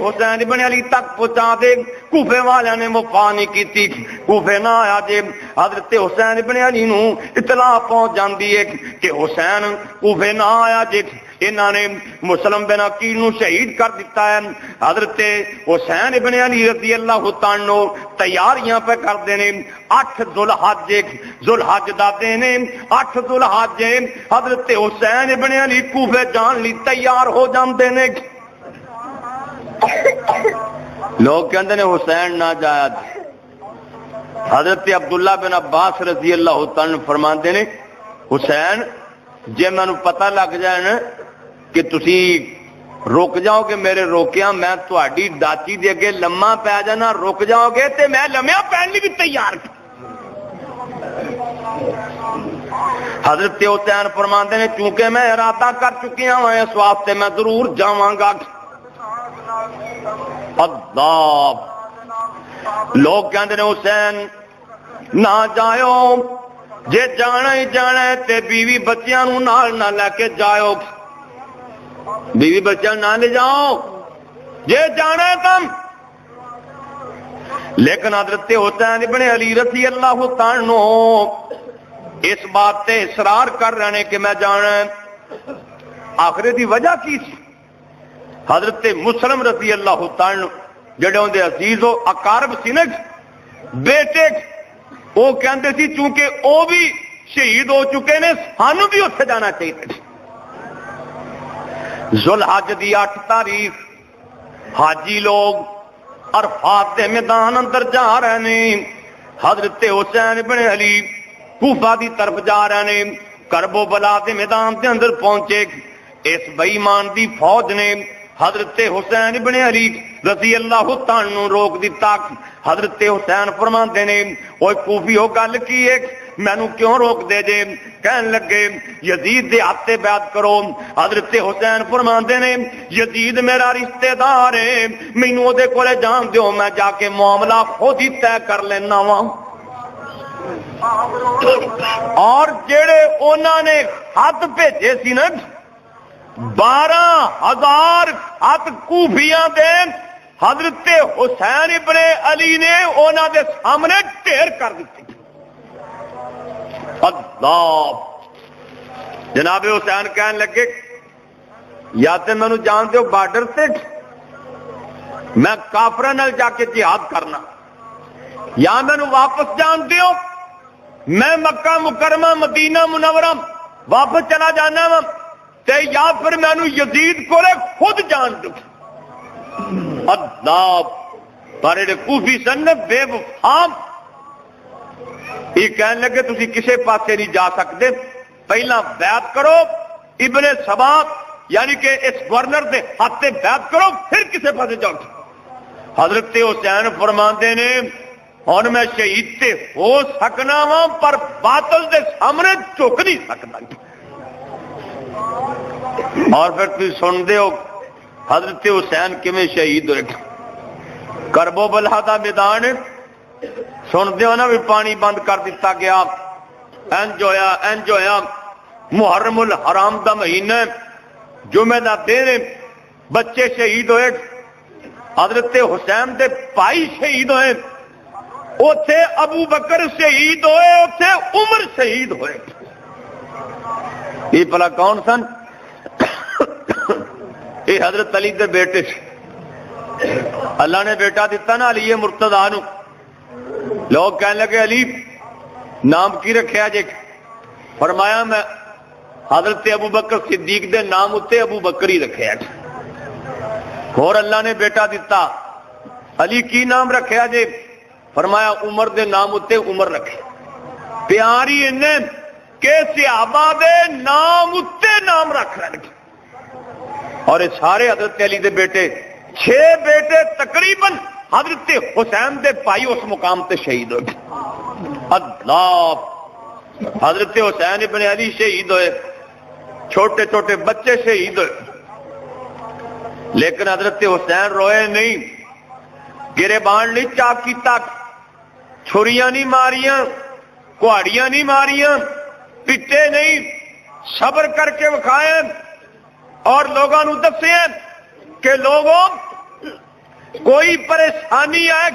حسین ابن علی تک پہنچا دے. کوفے والے نے وفا نہیں کی، کوفے نہ آیا جے. حضرت حسین ابن علی نو اطلاع پہنچ جاندی ہے کہ حسین کوفے نہ آیا جے، انہاں نے مسلم بن عقیل نو شہید کر دیتا ہے. حضرت حسین ابن علی رضی اللہ تعالی عنہ تیاریاں پہ کر دینے. 8 ذوالحج دا دن، 8 ذوالحج حضرت حسین ابن علی کوفے جان لی تیار ہو جاندے نے. لوگ کہندے نے حسین نہ جایا. حضرت عبداللہ بن عباس رضی اللہ تعالی عنہ فرماندے نے حسین جے مینوں پتہ لگ جائے نا کہ تسی رک جاؤ گے میرے روکیاں، میں تہاڈی داچی دے اگے لمحہ پی جانا، رک جاؤ گے تے میں لمحہ پین لی بھی تیار. حضرت حسین فرماندے نے چونکہ میں ارادہ کر چکی ہوں اس واسطے میں ضرور جاواں گا. اللہ لوگ کہندے نے حسین نہ جاؤ، جے جانا ہی جانا ہے تے بیوی بچیاں نو نال نہ لے کے جاؤ، بیوی بچیاں نہ لے جاؤ جے جانا ہے تم. لیکن حضرت حسین ابن علی رضی اللہ تعالی عنہ اس بات تے اصرار کر رہے ہیں کہ میں جانا ہے. آخر دی وجہ کی سی؟ حضرت مسلم رضی اللہ تعالی عنہ جڑے اندے عزیز و اقارب سی نا بیٹے، وہ کہندے سی چونکہ وہ بھی شہید ہو چکے نے سانو بھی اتنے جانا چاہیے. ذوالحج دی 8 تاریخ حاجی لوگ عرفات دے میدان اندر جا رہے ہیں. حضرت حسین بن علی کوفہ دی طرف جا رہے ہیں. کرب و بلا دے میدان دے اندر پہنچے. اس بے ایمان دی فوج نے حضرت حسین بن علی رضی اللہ تعالی عنہ روک دیتا. حضرت حسین فرماندے نے اوے کوفیو گل کی ہے مینوں کیوں روک دے جے؟ کہن لگے یزید دے ہاتھ بیعت کرو. حضرت حسین فرماندے نے یزید میرا رشتہ دار ہے، مینوں اودے کولے جان دیو، میں جا کے معاملہ خود ہی طے کر لینا وا. اور جڑے انہاں نے خط بھیجے سی نا 12,000 خط کوفیاں دے حضرت حسین ابن علی نے انہاں دے سامنے ڈھیر کر دیتے. اللہ جناب حسین کہنے لگے یا تے مینوں جان دیو بارڈر سے میں کافراں نال جا کے جہاد کرنا، یا مینوں واپس جان دیو میں مکہ مکرمہ مدینہ منورہ واپس چلا جانا وا، تے یا پھر مینوں یزید کولے خود جان دو. اللہ پر کوفی سن بے وفا یہ کہنے لگے تسی کسے پاسے نہیں جا سکتے، پہلا بیعت کرو ابن سبا یعنی کہ اس گورنر دے ہاتھ بیعت کرو پھر کسے پاسے جاؤ. حضرت حسین فرماندے نے ہن میں شہید تے ہو سکنا وا پر باطل دے سامنے جھک نہیں سکتا. اور پھر تھی سن دیو حضرت حسین کیویں شہید ہوئے. کرب و بلا دا میدان سن دیو نا بھی پانی بند کر دیتا گیا. انج ہویا محرم الحرام دا مہینہ جمعہ دا دن بچے شہید ہوئے. حضرت حسین دے بھائی شہید ہوئے، اوتھے ابو بکر شہید ہوئے، اوتھے عمر شہید ہوئے. یہ بھلا کون سن؟ یہ حضرت علی دے بیٹے سے اللہ نے بیٹا دیتا نا علی مرتضیٰ نو. لوگ کہنے لگے علی نام کی رکھیا جے؟ فرمایا میں حضرت ابو بکر صدیق دے نام اتے ابو بکر ہی رکھیا جے. اور اللہ نے بیٹا دیتا علی کی نام رکھیا جے؟ فرمایا عمر دے نام اتے عمر رکھے. پیاری انہیں کہ صحابہ دے نام اتے نام رکھ رہے. اور یہ سارے حضرت علی دے بیٹے 6 بیٹے تقریباً حضرت حسین دے بھائی اس مقام تے شہید ہوئے. اللہ حضرت حسین ابن علی شہید ہوئے، چھوٹے چھوٹے بچے شہید ہوئے. لیکن حضرت حسین روئے نہیں، گریبان نہیں چاک کیتا، چھریاں نہیں ماریاں، کہاڑیاں نہیں ماریاں، پٹے نہیں، صبر کر کے وکھائے اور لوگوں نو دسے کہ لوگوں کوئی پریشانی ہے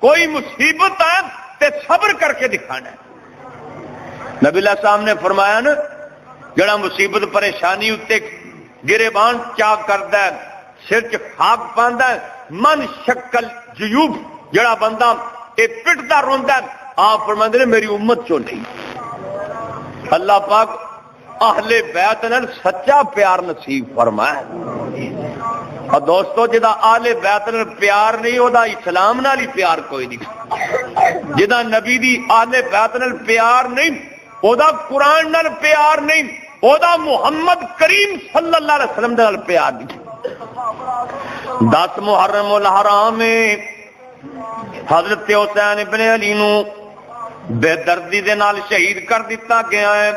کوئی مصیبت ہے تے صبر کر کے دکھانا ہے۔ نبی اللہ صاحب نے فرمایا نا جڑا مصیبت پریشانی اتنے گریبان چاک کردا ہے سر چ خاک پاندا ہے من شکل جیوب جڑا بندہ یہ پٹدا روندا ہے آپ فرماندے نے میری امت چوں نہیں۔ اللہ پاک اہل بیت نال سچا پیار نصیب فرمائے۔ اور دوستو جدا اہل بیت نال پیار نہیں او دا اسلام نال ہی پیار کوئی نہیں، جدا نبی دی اہل بیت نال پیار نہیں او دا قرآن نال پیار نہیں، او دا محمد کریم صلی اللہ علیہ وسلم نال پیار نہیں۔ 10 محرم الحرام میں حضرت حسین ابن علی نو بے دردی دے نال شہید کر دیتا گیا ہے،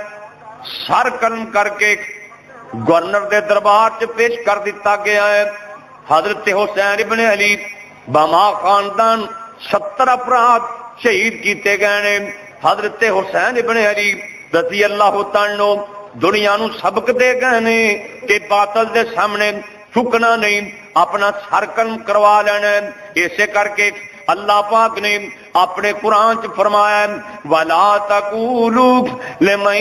سر قلم کر کے گورنر دے دربار چ پیش کر دیتا گیا ہے۔ حضرت حسین ابن علی باما خاندان 70 افراد شہید کیتے گئے نے۔ حضرت حسین ابن علی رضی اللہ تعالی عنہ دنیا نو سبق دے گئے نے کہ باطل دے سامنے چکنا نہیں، اپنا سر قلم کروا لینا ہے۔ ایسے کر کے اللہ پاک نے اپنے قرآن چ فرمایا وَلَا تَقُولُوا لِمَن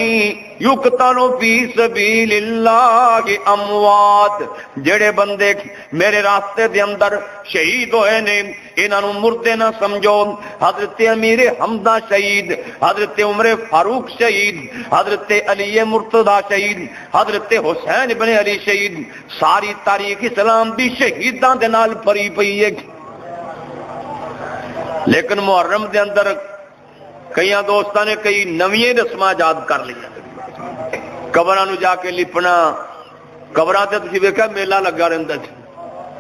يُقْتَلُ فِي سَبِيلِ اللَّهِ أَمْوَاتٌ، جڑے بندے میرے راستے دے اندر شہید ہوئے نے انہاں نوں مردے نہ سمجھو۔ حضرت امیر حمزہ شہید، حضرت عمر فاروق شہید، حضرت علی مرتضی شہید، حضرت حسین ابن علی شہید، ساری تاریخ اسلام دی شہیداں دے نال بھری پئی ہے۔ لیکن محرم دے اندر کئی دوستاں نے کئی نویں رسماں ایجاد کر لی، قبراں نو جا کے لپنا، قبراں تے تسی ویکھیا میلہ لگا رہندا سی،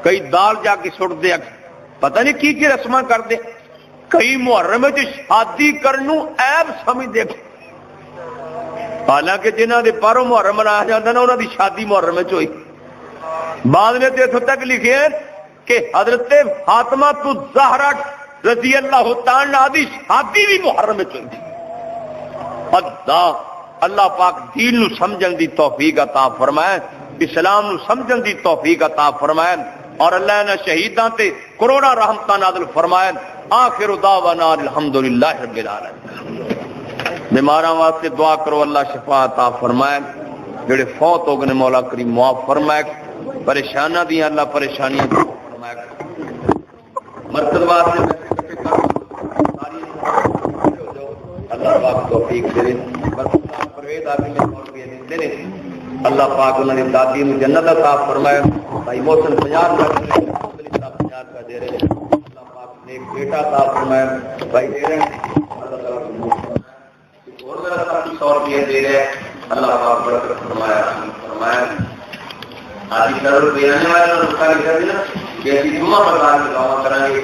کئی دال جا کے سٹ دے، پتہ نہیں کی رسماں کردے، کئی محرم وچ شادی کرنو عیب سمجھدے، حالانکہ جنہاں دے پروں محرم منایا جاندا نا انہاں دی شادی محرم وچ ہوئی۔ بعد نے تے اتھوں تک لکھے کہ حضرت فاطمہ الزہرا رضی اللہ تعالی عنہ دی شادی بھی محرم میں چل دی۔ اللہ پاک دین نو سمجھن دی توفیق عطا فرمائے، اسلام نو سمجھن دی توفیق عطا فرمائے، اور اللہ نے شہیداں تے کروڑا رحمتاں نازل فرمائے۔ آخر دعوانا الحمدللہ رب العالمین۔ بیماراں واسطے دعا کرو اللہ شفا عطا فرمائے، جڑے فوت ہو گئے مولا کریم معاف فرمائے، پریشاناں دی اللہ پریشانیاں دور فرمائے، مرکز واسطے اللہ پاک توفیق دے، پرویز آدمی نے مولوی دے نے، اللہ پاک انہوں نے دادی نو جنت عطا فرمائے۔ بھائی محسن 50 کا دے رہے، محسن صاحب 50 کا دے رہے، اللہ پاک نے ایک بیٹا عطا فرمائے، بھائی دے رہے ہیں اللہ تعالی اور ذرا 100 روپے دے رہے، اللہ پاک برکت فرمایا فرمایا۔ آج 100 روپے آنے والے لوگ کا کہتے ہیں کہ جمعہ بازار میں دعا کریں گے۔